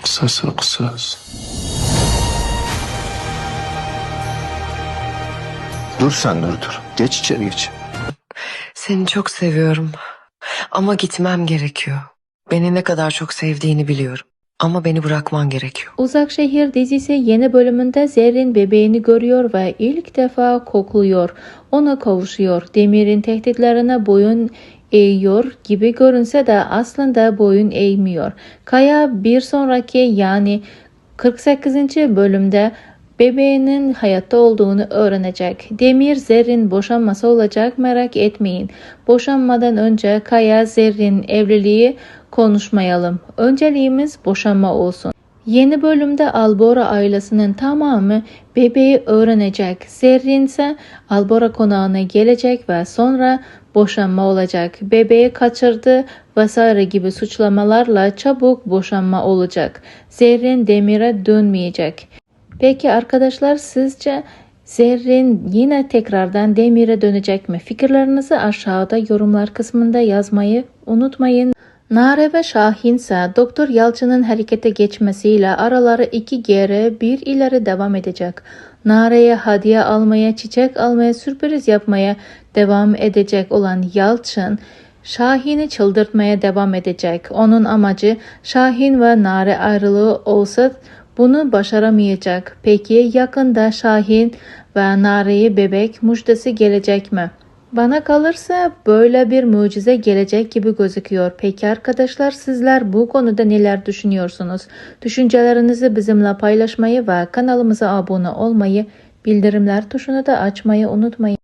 Kısası kısas. Dur sen dur. Geç içeri geç. Seni çok seviyorum. Ama gitmem gerekiyor. Beni ne kadar çok sevdiğini biliyorum. Ama beni bırakman gerekiyor. Uzak Şehir dizisi yeni bölümünde Zerrin bebeğini görüyor ve ilk defa kokluyor. Ona kavuşuyor. Demir'in tehditlerine boyun eğiyor gibi görünse de aslında boyun eğmiyor. Kaya bir sonraki yani 48. bölümde bebeğinin hayatta olduğunu öğrenecek. Demir Zerrin boşanması olacak, merak etmeyin. Boşanmadan önce Kaya Zerrin evliliği konuşmayalım. Önceliğimiz boşanma olsun. Yeni bölümde Albora ailesinin tamamı bebeği öğrenecek. Zerrin ise Albora konağına gelecek ve sonra boşanma olacak. Bebeği kaçırdı vesaire gibi suçlamalarla çabuk boşanma olacak. Zerrin Demir'e dönmeyecek. Peki arkadaşlar, sizce Zerrin yine tekrardan Demir'e dönecek mi? Fikirlerinizi aşağıda yorumlar kısmında yazmayı unutmayın. Nare ve Şahin ise Doktor Yalçın'ın harekete geçmesiyle araları 2 geri 1 ileri devam edecek. Nare'ye hediye almaya, çiçek almaya, sürpriz yapmaya devam edecek olan Yalçın, Şahin'i çıldırtmaya devam edecek. Onun amacı Şahin ve Nare ayrılığı olsa bunu başaramayacak. Peki yakında Şahin ve Nare'ye bebek müjdesi gelecek mi? Bana kalırsa böyle bir mucize gelecek gibi gözüküyor. Peki arkadaşlar, sizler bu konuda neler düşünüyorsunuz? Düşüncelerinizi bizimle paylaşmayı ve kanalımıza abone olmayı, bildirimler tuşunu da açmayı unutmayın.